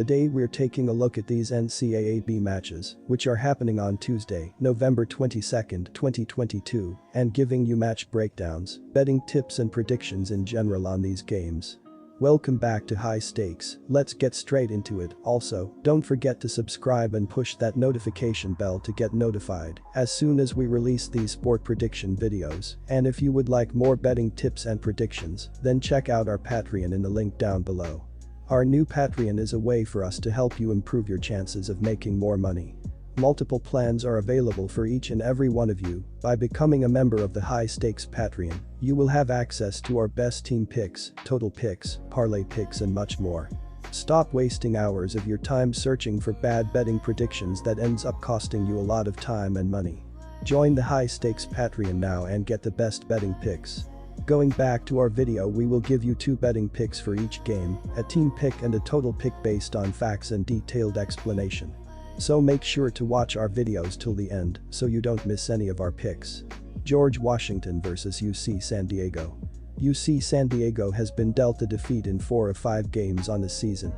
Today we're taking a look at these NCAAB matches, which are happening on Tuesday, November 22, 2022, and giving you match breakdowns, betting tips and predictions in general on these games. Welcome back to High Stakes, let's get straight into it. Also, don't forget to subscribe and push that notification bell to get notified as soon as we release these sport prediction videos. And if you would like more betting tips and predictions, then check out our Patreon in the link down below. Our new Patreon is a way for us to help you improve your chances of making more money. Multiple plans are available for each and every one of you. By becoming a member of the High Stakes Patreon, you will have access to our best team picks, total picks, parlay picks and much more. Stop wasting hours of your time searching for bad betting predictions that ends up costing you a lot of time and money. Join the High Stakes Patreon now and get the best betting picks. Going back to our video, we will give you 2 betting picks for each game, a team pick and a total pick based on facts and detailed explanation. So make sure to watch our videos till the end so you don't miss any of our picks. George Washington vs UC San Diego. UC San Diego has been dealt a defeat in 4 of 5 games on the season.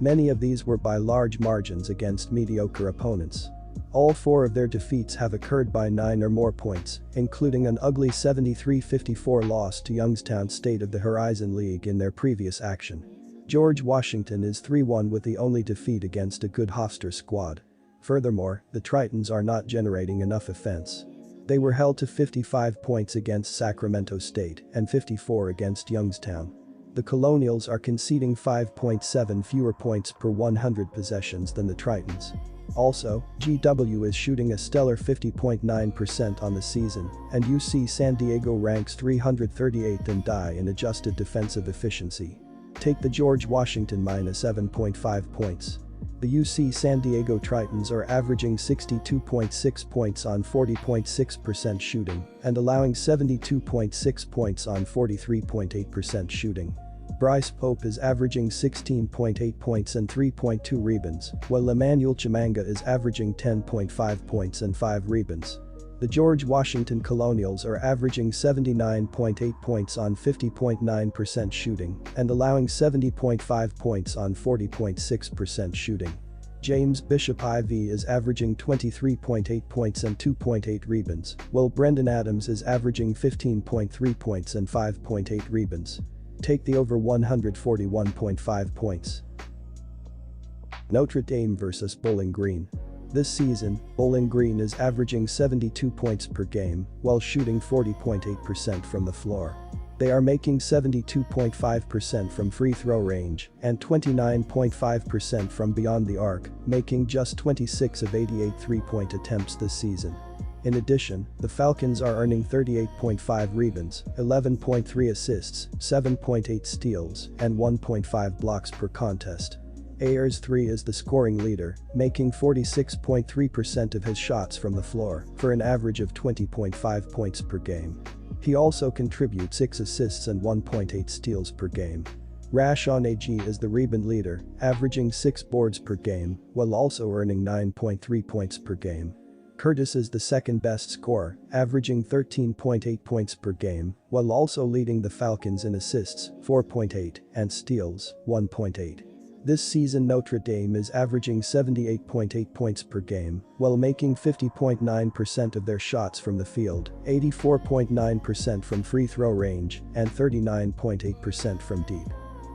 Many of these were by large margins against mediocre opponents. All 4 of their defeats have occurred by 9 or more points, including an ugly 73-54 loss to Youngstown State of the Horizon League in their previous action. George Washington is 3-1 with the only defeat against a good Hofstra squad. Furthermore, the Tritons are not generating enough offense. They were held to 55 points against Sacramento State and 54 against Youngstown. The Colonials are conceding 5.7 fewer points per 100 possessions than the Tritons. Also, GW is shooting a stellar 50.9% on the season, and UC San Diego ranks 338th in DI in adjusted defensive efficiency. Take the George Washington minus 7.5 points. The UC San Diego Tritons are averaging 62.6 points on 40.6% shooting and allowing 72.6 points on 43.8% shooting. Bryce Pope is averaging 16.8 points and 3.2 rebounds, while Emmanuel Chimanga is averaging 10.5 points and 5 rebounds. The George Washington Colonials are averaging 79.8 points on 50.9% shooting and allowing 70.5 points on 40.6% shooting. James Bishop IV is averaging 23.8 points and 2.8 rebounds, while Brendan Adams is averaging 15.3 points and 5.8 rebounds. Take the over 141.5 points. Notre Dame vs Bowling Green. This season, Bowling Green is averaging 72 points per game while shooting 40.8% from the floor. They are making 72.5% from free throw range and 29.5% from beyond the arc, making just 26 of 88 three-point attempts this season. In addition, the Falcons are earning 38.5 rebounds, 11.3 assists, 7.8 steals, and 1.5 blocks per contest. Ayers 3 is the scoring leader, making 46.3% of his shots from the floor for an average of 20.5 points per game. He also contributes 6 assists and 1.8 steals per game. Rashon Ag is the rebound leader, averaging 6 boards per game while also earning 9.3 points per game. Curtis is the second best scorer, averaging 13.8 points per game while also leading the Falcons in assists, 4.8, and steals, 1.8. This season Notre Dame is averaging 78.8 points per game while making 50.9% of their shots from the field, 84.9% from free throw range, and 39.8% from deep.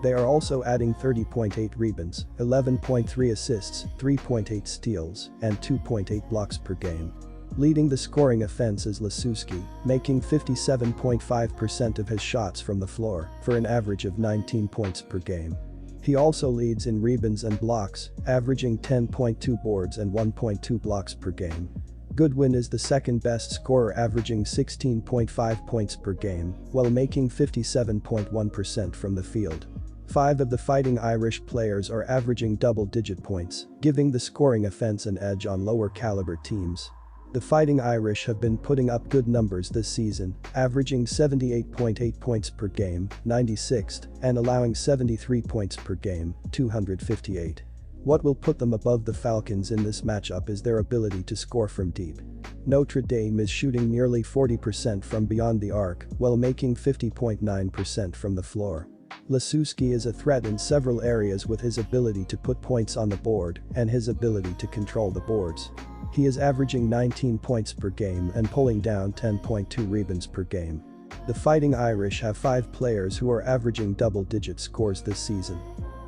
They are also adding 30.8 rebounds, 11.3 assists, 3.8 steals, and 2.8 blocks per game. Leading the scoring offense is Lasuski, making 57.5% of his shots from the floor for an average of 19 points per game. He also leads in rebounds and blocks, averaging 10.2 boards and 1.2 blocks per game. Goodwin is the second best scorer, averaging 16.5 points per game while making 57.1% from the field. 5 of the Fighting Irish players are averaging double-digit points, giving the scoring offense an edge on lower-caliber teams. The Fighting Irish have been putting up good numbers this season, averaging 78.8 points per game, 96th, and allowing 73 points per game, 258. What will put them above the Falcons in this matchup is their ability to score from deep. Notre Dame is shooting nearly 40% from beyond the arc while making 50.9% from the floor. Lasuski is a threat in several areas with his ability to put points on the board and his ability to control the boards. He is averaging 19 points per game and pulling down 10.2 rebounds per game. The Fighting Irish have 5 players who are averaging double-digit scores this season.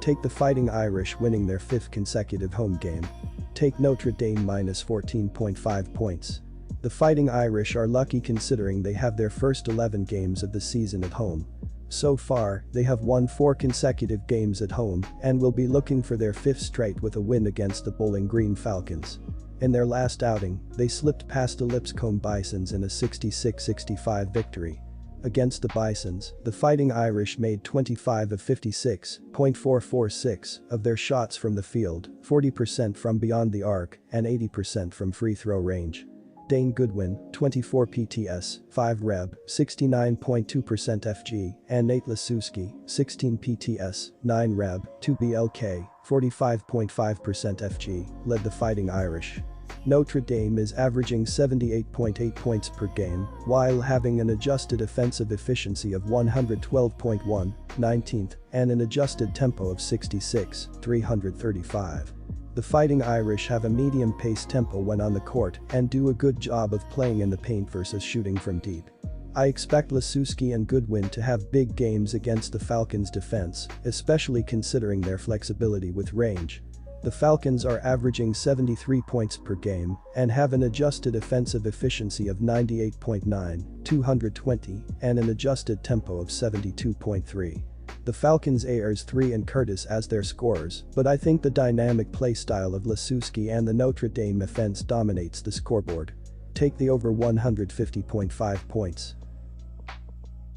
Take the Fighting Irish winning their 5th consecutive home game. Take Notre Dame minus 14.5 points. The Fighting Irish are lucky considering they have their first 11 games of the season at home. So far, they have won 4 consecutive games at home and will be looking for their 5th straight with a win against the Bowling Green Falcons. In their last outing, they slipped past the Lipscomb Bisons in a 66-65 victory. Against the Bisons, the Fighting Irish made 25 of 56.446 of their shots from the field, 40% from beyond the arc, and 80% from free throw range. Dane Goodwin, 24 PTS, 5 Reb, 69.2% FG, and Nate Lasuski, 16 PTS, 9 Reb, 2 BLK, 45.5% FG, led the Fighting Irish. Notre Dame is averaging 78.8 points per game while having an adjusted offensive efficiency of 112.1, 19th, and an adjusted tempo of 66, 335. The Fighting Irish have a medium-paced tempo when on the court and do a good job of playing in the paint versus shooting from deep. I expect Lasuski and Goodwin to have big games against the Falcons' defense, especially considering their flexibility with range. The Falcons are averaging 73 points per game and have an adjusted offensive efficiency of 98.9, 220, and an adjusted tempo of 72.3. The Falcons airs 3 and Curtis as their scorers, but I think the dynamic play style of Lasuski and the Notre Dame offense dominates the scoreboard. Take the over 150.5 points.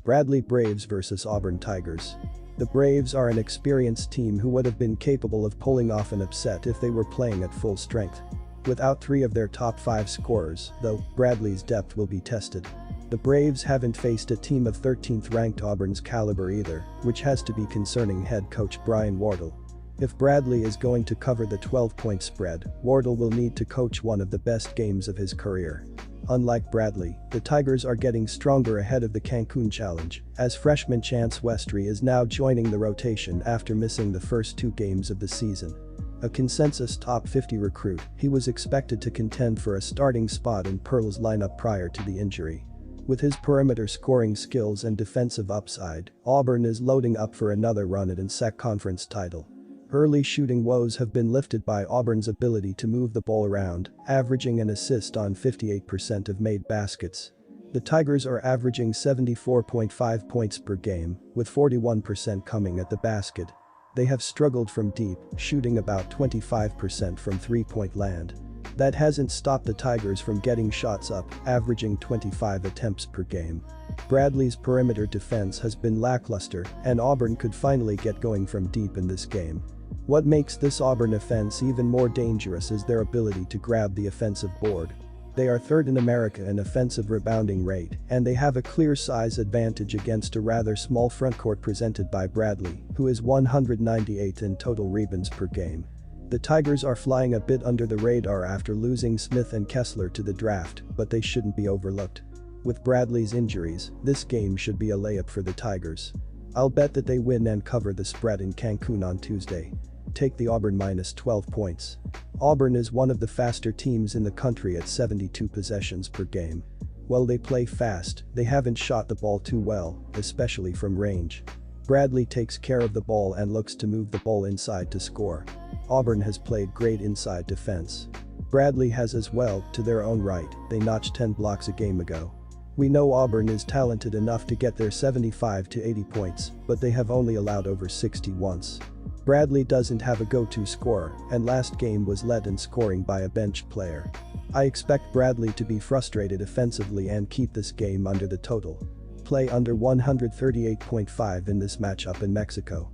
Bradley Braves vs Auburn Tigers. The Braves are an experienced team who would have been capable of pulling off an upset if they were playing at full strength. Without 3 of their top 5 scorers, though, Bradley's depth will be tested. The Braves haven't faced a team of 13th ranked Auburn's caliber either, which has to be concerning head coach Brian Wardle. If Bradley is going to cover the 12-point spread, Wardle will need to coach one of the best games of his career. Unlike Bradley, the Tigers are getting stronger ahead of the Cancun Challenge, as freshman Chance Westry is now joining the rotation after missing the first 2 games of the season. A consensus top 50 recruit, he was expected to contend for a starting spot in Pearl's lineup prior to the injury. With his perimeter scoring skills and defensive upside, Auburn is loading up for another run at NCAA conference title. Early shooting woes have been lifted by Auburn's ability to move the ball around, averaging an assist on 58% of made baskets. The Tigers are averaging 74.5 points per game, with 41% coming at the basket. They have struggled from deep, shooting about 25% from three-point land. That hasn't stopped the Tigers from getting shots up, averaging 25 attempts per game. Bradley's perimeter defense has been lackluster, and Auburn could finally get going from deep in this game. What makes this Auburn offense even more dangerous is their ability to grab the offensive board. They are 3rd in America in offensive rebounding rate, and they have a clear size advantage against a rather small frontcourt presented by Bradley, who is 198th in total rebounds per game. The Tigers are flying a bit under the radar after losing Smith and Kessler to the draft, but they shouldn't be overlooked. With Bradley's injuries, this game should be a layup for the Tigers. I'll bet that they win and cover the spread in Cancun on Tuesday. Take the Auburn minus 12 points. Auburn is one of the faster teams in the country at 72 possessions per game. While they play fast, they haven't shot the ball too well, especially from range. Bradley takes care of the ball and looks to move the ball inside to score. Auburn has played great inside defense. Bradley has as well, to their own right, they notched 10 blocks a game ago. We know Auburn is talented enough to get their 75 to 80 points, but they have only allowed over 60 once. Bradley doesn't have a go-to scorer, and last game was led in scoring by a bench player. I expect Bradley to be frustrated offensively and keep this game under the total. Play under 138.5 in this matchup in Mexico.